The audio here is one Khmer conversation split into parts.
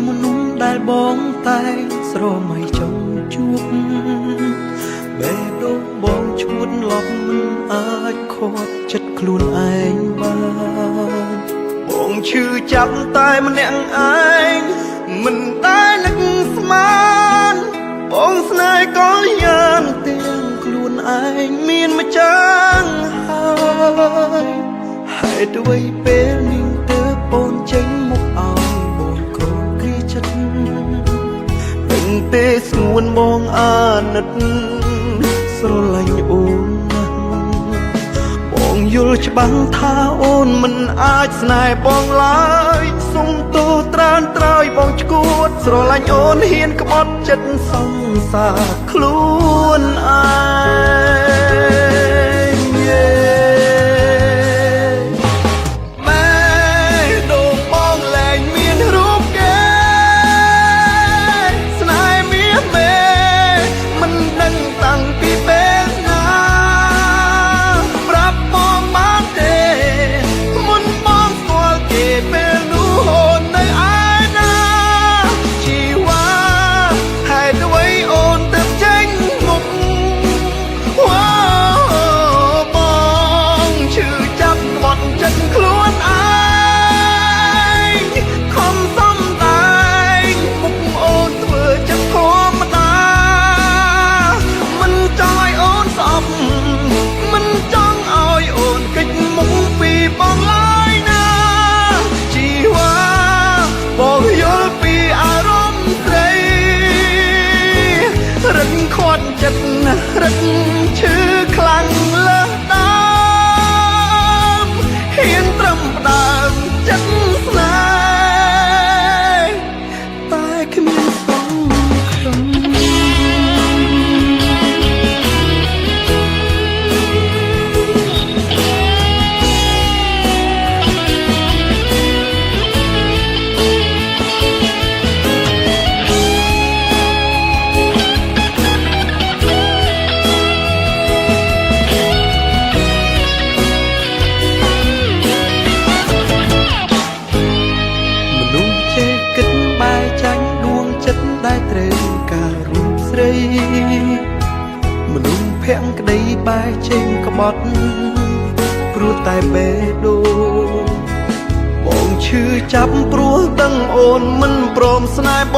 មនុស្សដែលបងតែងស្រមៃចង់ជួបបេះដូងបងឈួតលប់មិនអាចខាត់ចិត្តខ្លួនឯងបានបងឈឺចាប់តែម្នាក់ឯងមិនដែលនឹកស្មានបងស្នេហ៍ក៏យ៉ាងទាំងខ្លួនឯងមានម្ចាស់ហើយហេតុអ្វីពេលនេះទើបអូនចេញមកឲ្យបងក្រំគ្រាចិត្តនឹងទេស្ងួនបងអាណិតស្រឡាញ់អូនណាស់បងយល់ច្បាស់ថាអូនមិនអាចស្នេហ៍បងឡើយសុំទោសត្រានត្រើយបងឈួតស្រឡាញ់អូនហ៊ានក្បត់ចិត្តសង្សារខ្លួនឯងម៉ែដូងបងលែងមានរូបគេស្នេហ៍មាសមេមិនដឹងតាំងពីពេលណាប្រាប់បងបានទេមុនបងស្គាល់គេពេលនោះអូននៅឯណាជីវ៉ាហេតុអ្វីអូនទៅចេញមុខវ៉ាបងឈឺចាប់ក្បត់ចិត្តខ្លួនឯងខំសំដែងមុខអូនធ្វើចិត្តធម្មតាមិនចង់ឲ្យអូនស្អប់មិនចង់ឲ្យអូនគេចមុខពីបងឡើយណាជីវ៉ាបងយល់ពីអារម្មណ៍ស្រីរឹងខាត់ចិត្តណាស់រឹកឈឺខ្លាំងលើសដើមហ៊ានត្រឹមផ្ដើមចិត្តស្នេហ៍តែគ្មានសង្ឃឹមមនុស្សចេះគិតបែកចាញ់ដួងចិត្តដែលត្រូវការរូបស្រីមនុស្សភាំងក្តីបែកចេញក្បត់ព្រោះតែបេះដូងបងឈឺចាប់ព្រោះដឹងអូនមិនព្រមស្នេហ៍ប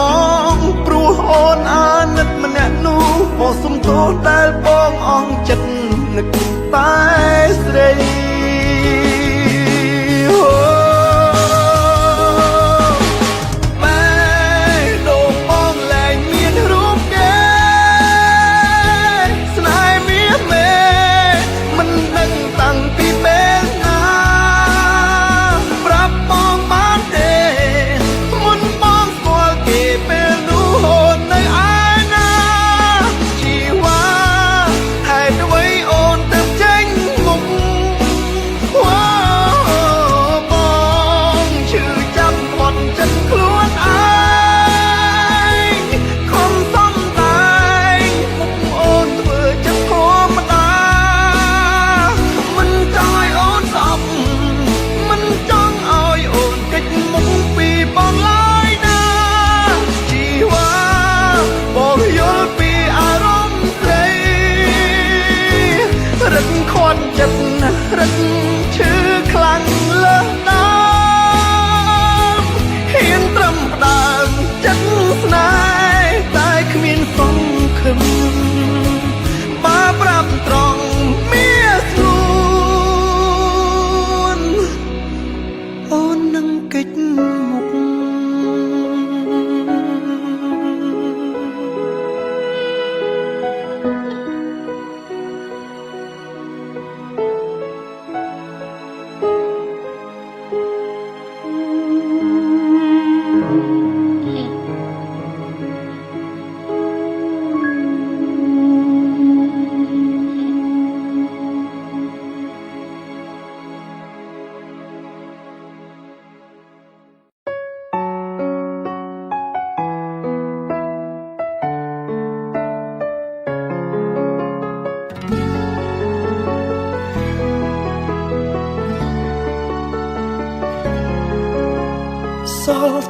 ងព្រោះអូនអាណិតម្នាក់នោះបងសុំទោសដែលបងអស់ចិត្តនឹកតែស្រីម៉ែដូងបងលែងមានរូបគេស្នេហ៍មាសមេមិនដឹងតាំងពីពេលណាប្រាប់បងបានទេមុនបងស្គាល់គេពេលនោះអូននៅឯណាជីវ៉ាហេតុអ្វីអូនទៅចេញមុខវ៉ា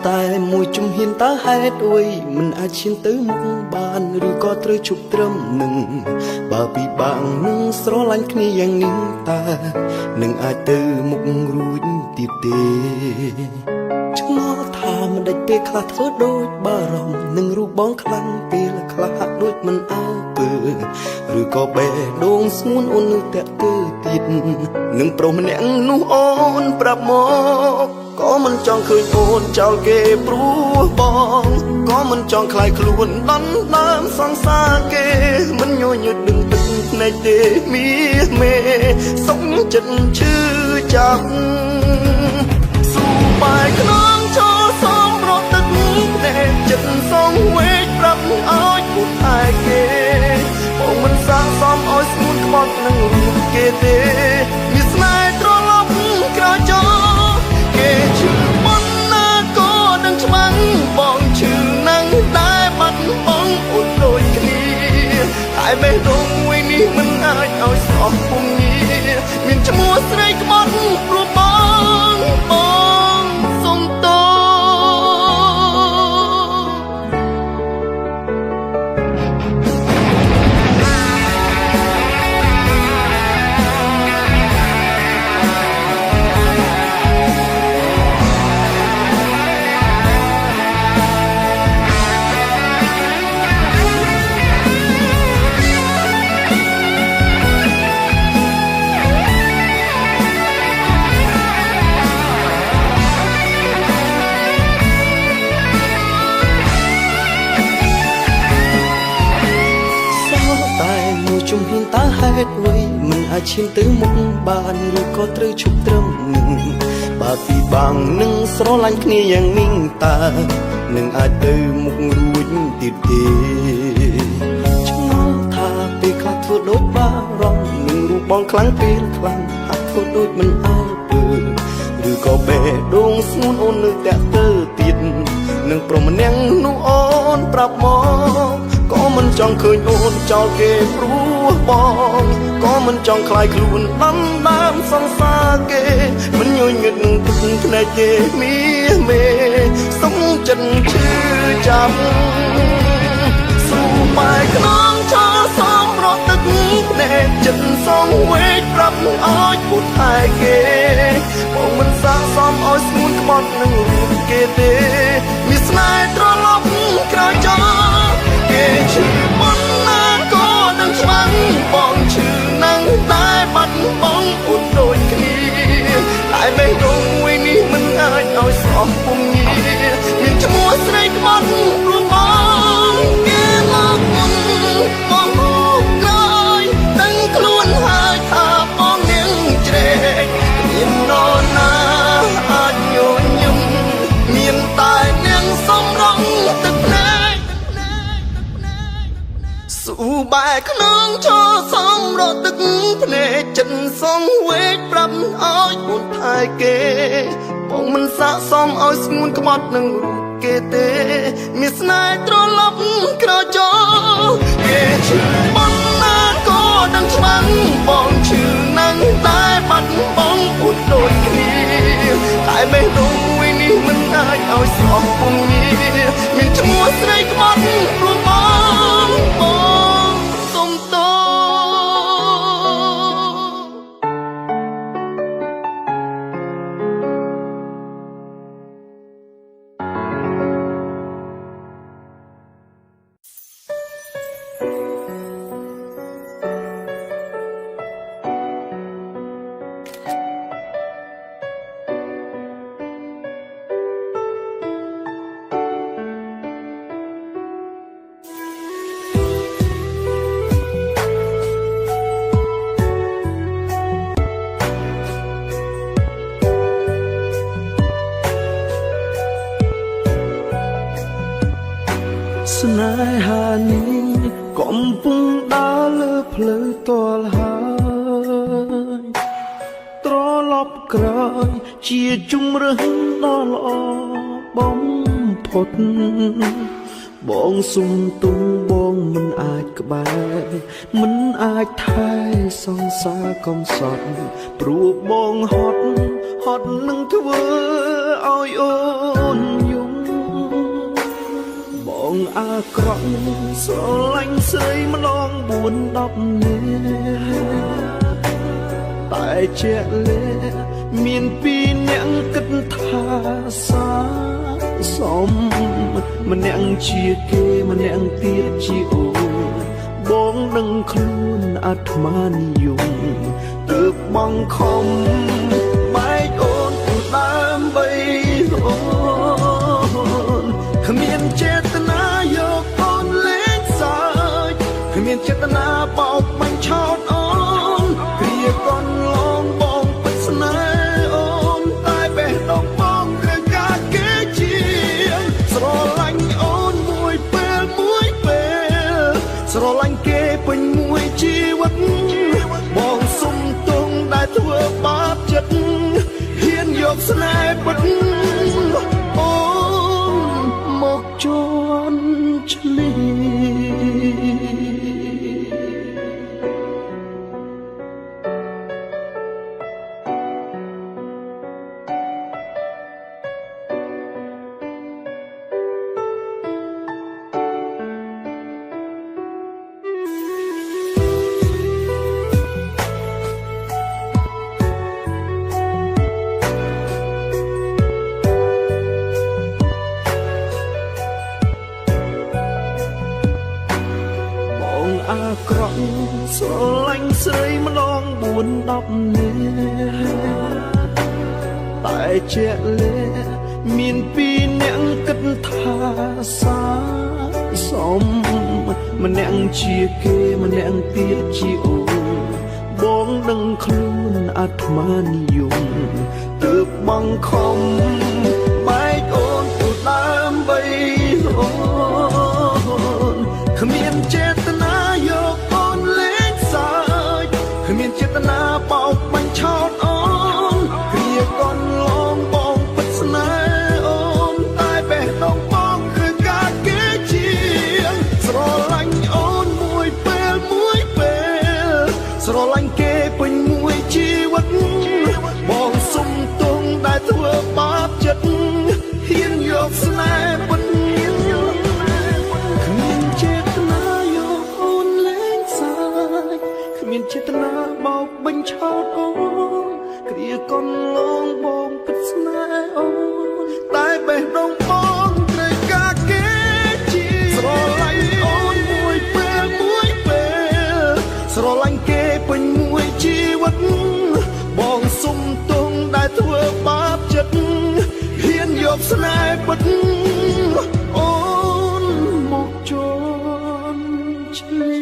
តែមួយជំហានតើហេតុអុយមិនអាចឈានទៅមុខបានឬក៏ត្រូវជប់ត្រឹមនឹងបើពិបាកនឹងស្រឡាញ់គ្នាយ៉ាងនេះតើនឹងអាចទៅមុខរួចទៀតទេឆ្ងល់ថាមិនដេចពេលខ្លះធ្វើដូចបារម្ភនឹងរូបបងខ្លាំងពេលខ្លះហាក់ដូចមិនអើពើឬក៏បេះដូងស្ងួនអូននៅតែទៅទៀតនឹងប្រុសម្នាក់នោះអូនប្រាប់មកក៏មិនចង់ឃើញអូនចោលគេព្រោះបងក៏មិនចង់ខ្លាយខ្លួនដណ្ដើមសង្សារគេមិនញញឹកដឹងទឹកភ្នែកទេមីមេសុខចិត្តឈឺចាប់ស៊ូបាយខ្នងចូលសំរត់ទឹកភ្នែកចិត្តសងវេកប្រាប់ឲ្យពុតឯគេបងមិនសាកសមឲ្យស្ងួនខ្មត់នឹងរូបគេទេមានស្នេហ៍ត្រឡប់ក្រោយចោលគេឈឺមិនណាក៏ដឹងច្បាស់បងឈឺនឹងដែរបាត់បងអូនដូចគ្នាតែបេះដូងមួយនេះមិនអាចឲ្យស្រស់ពុំងារមានឈ្មោះស្រីក្បត់ព្រោះបងសុំតោជំហានតើហេតុអ្វីមិនអាចឈានទៅមុខបានឬក៏ត្រូវឈប់ត្រឹមនឹងបើពីបាំងនឹងស្រឡាញ់គ្នាយ៉ាងនេះតើនឹងអាចទៅមុខរួចទៀតទេឆ្ងល់ថាពេលខ្លះធ្វើដូចបារម្ភនឹងរូបបងខ្លាំងពេលខ្លាំងហាក់ធ្វើដូចមិនអើពើឬក៏បេះដូងស្ងួនអូននៅតែទៅទៀតនឹងប្រុសម្នាក់នោះអូនប្រាប់មកក៏មិនចង់ឃើញអូនចោលគេព្រោះបងក៏មិនចង់ខ្លាយខ្លួនដណ្ដើមសង្សារគេមិនញញឹកនឹងទឹកភ្នែកទេមីមេសុំចិត្តឈឺចាប់ស៊ូបាយខ្នងចោលសំរត់ទឹកភ្នែកចិត្តសងវេកប្រាប់ឲ្យពុតឯគេបងមិនសាកសមឲ្យស្ងួនក្បត់នឹងរូបគេទេមានស្នេហ៍ត្រឡប់ក្រោយចោលគេឈឺមិនណាក៏ដឹងច្បាស់បងឈឺនឹងតែបាត់បងអូនដូចគ្នាតែបេះដូងមួយនេះមិនអាចឲ្យស្រស់ពុំងារមានឈ្មោះស្រីក្បត់ព្រោះបងគេមកមុនបងរូបក្រោយដឹងខ្លួនហើយថាបងនាងជ្រែកមាននរណាអាចញញឹមមានតែនាងសំរងទឹកភ្នែកស៊ូបែកក្នុងឈរសំរត់ទឹកភ្នែកចិត្តសងវេកប្រាប់ឲ្យអូនថែគេបងមិនសាកសមឲ្យស្ងួនក្បត់នឹងរូបគេទេមានស្នេហ៍ត្រឡប់ក្រោយចោលគេឈឺមិនណាក៏ដឹងច្បាស់បងឈឺនឹងតែបាត់បងអូនដូចគ្នាតែបេះដូងមួយនេះមិនអាចឲ្យស្រស់ពុំងារមានឈ្មោះស្រីក្បត់ព្រោះបងសុំតោស្នេហានេះកំពុងដើរលើផ្លូវទាល់ហើយត្រឡប់ក្រោយជាជំរឿនដ៏ល្អបំផុតបងសុំទុំបងមិនអាចក្បែរមិនអាចថែសង្សារកំសត់ព្រោះបងហត់នឹងធ្វើឲ្យអូនយំ បងអាក្រក់ស្រឡាញ់ស្រីម្ដង4-10នាក់តែជាក់លាក់មាន2នាក់គិតថាសាសមម្នាក់ជាគេម្នាក់ទៀតជាអូនបងនឹងខ្លួនអាត្មានិយមទើបបងខំបែកអូនពីដើមបីអូនគ្មានចេតនាយកអូនលេងសើចគ្មានចេតនាបោកបាញ់ឆោតអូនគ្រាកូនឡងបងពិតស្នេហ៍អូនតែបេះដូងបងគឺការគេជាស្រឡាញ់អូនមួយពេលស្រឡាញ់គេពេញមួយជីវិតបងសុំទងដែលធ្វើបាបចិត្តហ៊ានយកស្នេហ៍ពិតអូនមកជន់ឈ្លីអាក្រក់ស្រឡាញ់ស្រីម្ដង4-10នាក់តែជាក់លាក់មាន2នាក់គិតថាសាសមម្នាក់ជាគេម្នាក់ទៀតជាអូនបងនឹងខ្លួនអាត្មានិយមទើបបងខំបែកអូនពីដើមបីអូនគ្មានចេតនាយកអូនលេងសើចគ្មានចេតនាបោកបាញ់ឆោតអូនគ្រាកូនឡងបងពិតស្នេហ៍អូនតែបេះដូងបងគឺការគេជាស្រឡាញ់អូនមួយពេលស្រឡាញ់គេពេញមួយជីវិតបងសុំទងដែលធ្វើបាបចិត្តហ៊ានយកស្នេហ៍ពិតមានចេតនាបោកបញ្ឆោតអូនគ្រាកូនឡងបងពិតស្នេហ៍អូនតែបេះដូងបងត្រូវការគេជាស្រឡាញ់អូនមួយពេលស្រឡាញ់គេពេញមួយជីវិតបងសុំទងដែលធ្វើបាបចិត្តហ៊ានយកស្នេហ៍ពិតអូនមកជន់ឈ្លី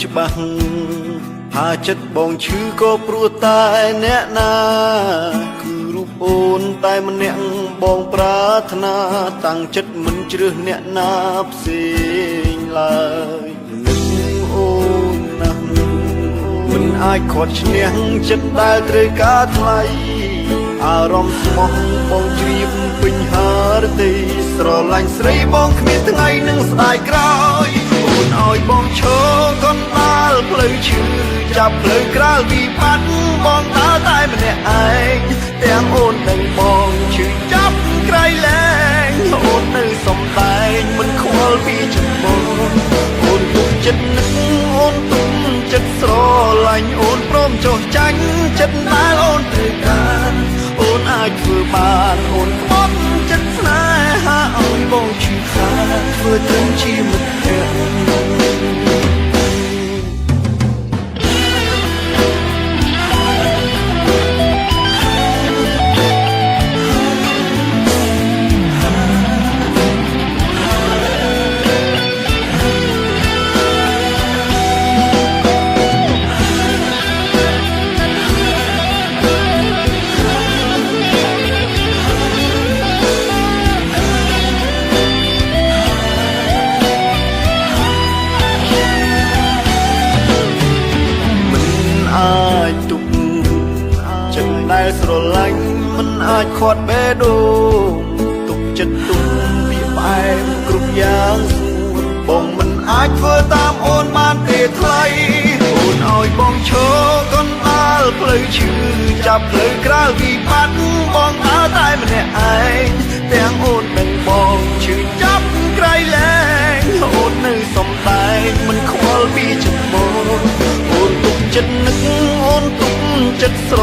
ច្បាស់ថាចិត្តបងឈឺក៏ព្រោះតែអ្នកណាគឺរូបអូនតែម្នាក់បងប្រាថ្នាតាំងចិត្តមិនជ្រើសអ្នកណាផ្សេងឡើយនឹកអូនណាស់មិនអាចខាត់ឈ្នះចិត្តដែលត្រូវការថ្លៃអារម្មណ៍ស្មោះបងជ្រាបពេញហារតីស្រឡាញ់ស្រីបងគ្មានថ្ងៃនឹងស្ដាយក្រោយអូនឲ្យបងឈរកណ្ដាលផ្លូវឈឺចាប់ផ្លូវក្រាលវិបត្តិបងដើរតែម្នាក់ឯងទាំងអូននិងបងឈឺចាប់ក្រៃលែងអូននៅសំដែងមិនខ្វល់ពីចម្បងអូនទុកចិត្តនឹកអូនទុកចិត្តស្រឡាញ់អូនព្រមចុះចាញ់ចិត្តដែលអូនត្រូវការអូនអាចធ្វើបានអូនខ្មត់ចិត្តស្នេហាឲ្យបងឈឺខានធ្វើត្រឹមជាមិត្តភក្តិ ដូងទុកចិត្តទុកវាផ្អែមគ្រប់យ៉ាងស្រួលបងមិនអាចធ្វើតាមអូនបានទេថ្លៃអូនឲ្យបងឈរកណ្ដាលផ្លូវឈឺចាប់ផ្លូវក្រៅវិបត្តិបងដើរតែម្នាក់ឯងទាំងអូននិងបងឈឺចាប់ក្រៃលែងអូននៅសំដែងមិនខ្វល់ពីចិត្តមកអូនទុកចិត្តនឹកអូនទុកចិត្តស្រ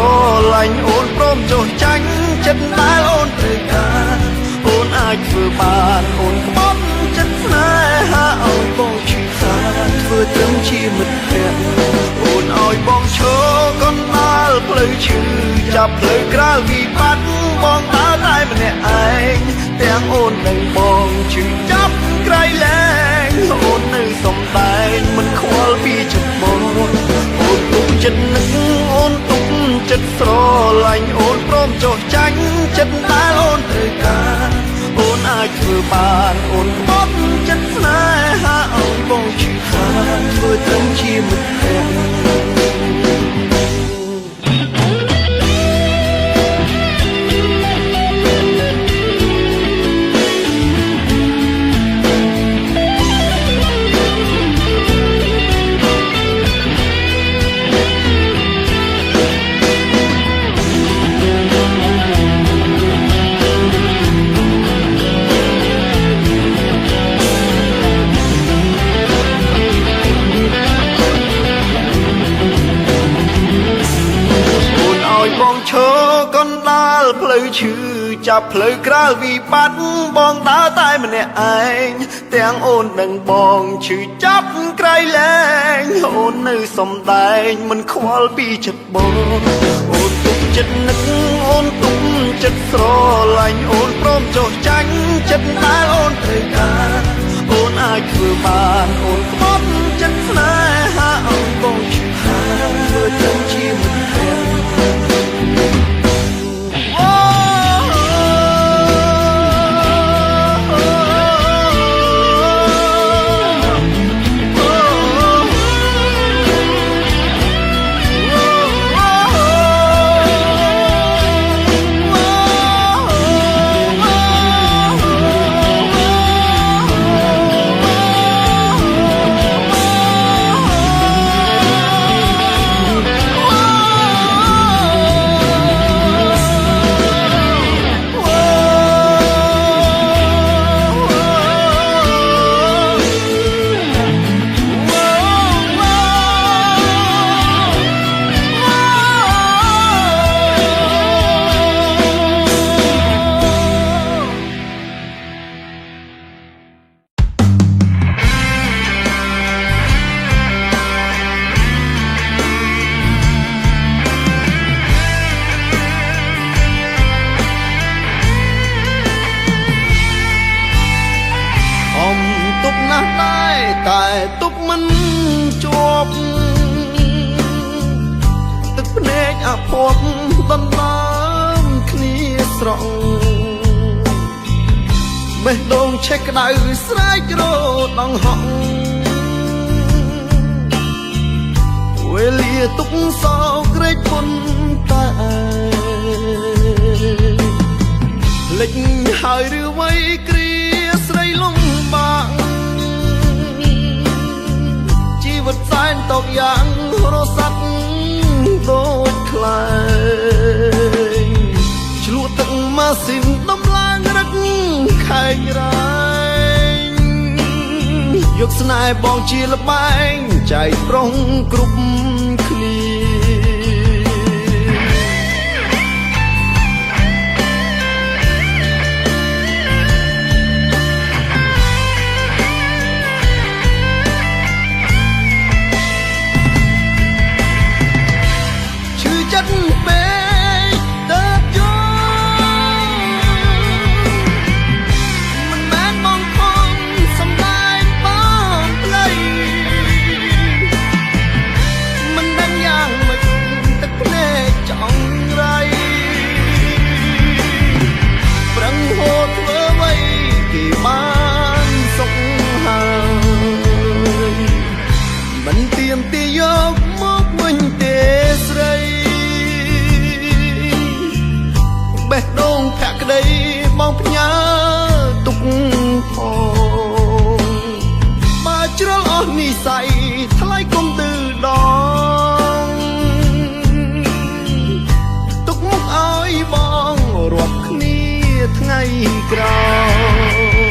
ឡាញ់អូនព្រមចុះចាញ់ចិត្តដែលអូនត្រូវការអូនអាចធ្វើបានអូនក្បត់ចិត្តស្នេហាឲ្យបងឈឺសាធ្វើត្រឹមជាមិត្តភក្តិអូនឲ្យបងឈរកណ្ដាលផ្លូវឈឺចាប់ផ្លូវក្រៅវិបត្តិបងដើរតែម្នាក់ឯងទាំងអូននិងបងឈឺចាប់ក្រៃលែងអូននៅសំដែងមិនខ្វល់ពីចិត្តមកអូនទុកចិត្តនឹកអូនទុកចិត្តស្រឡាញ់អូនព្រមចុះចាញ់ចិត្តដែលអូនត្រូវការអូនអាចធ្វើបានអូនបត់ចិត្តស្នេហាឲ្យបងឈឺខានធ្វើត្រឹមជាមិត្តភក្តិឈរកណ្ដាលផ្លូវឈឺចាប់ផ្លូវក្រៅវិបត្តិបងដើរតែម្នាក់ឯងទាំងអូននិងបងឈឺចាប់ក្រៃលែងអូននៅសំដែងមិនខ្វល់ពីចិត្តបងអូនទុកចិត្តនឹកអូនទុកចិត្តស្រឡាញ់អូនព្រមចុះចាញ់ចិត្តដែលអូនត្រូវការអូនអាចធ្វើបានអូនក្បត់ចិត្តស្នេហាឲ្យបងឈឺខានធ្វើត្រឹមជាមិត្តភក្តិតែទុកមិនជាប់ទឹកភ្នែកអភ័ព្វដណ្ដើមគ្នាស្រង់បេះដូងឆេះក្តៅស្រែករដងហក់វេលាទុកសោកក្រេកពុនតែលិចហើយឬវ័យគ្រាស្រីលំបាកជីវិតសែនតកយ៉ាងរស័ព្ទដូចខ្លែងឆ្លក់ទឹកម៉ាស៊ីនដំឡើងរឹកខែងរែងយកស្នេហ៍បងជាលបែងចែកប្រុងគ្រប់គ្នាម ផងបើជ្រុលអស់និស័យថ្លៃគុំទឺដងទុកមុខឲ្យបងរាប់គ្នាថ្ងៃក្រោយ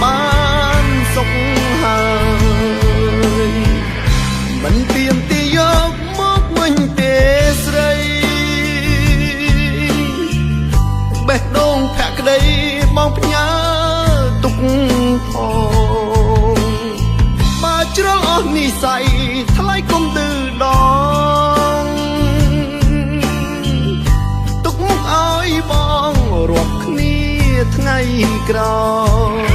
បានសុខហើយមិនទៀមទីយកមកវិញទេស្រីបេះដូងភក្តីបងផ្ញើទុកផងបើជ្រុលអស់និស័យថ្លៃគុំទឺដងទុកមុខឲ្យបងរាប់គ្នាថ្ងៃក្រោយ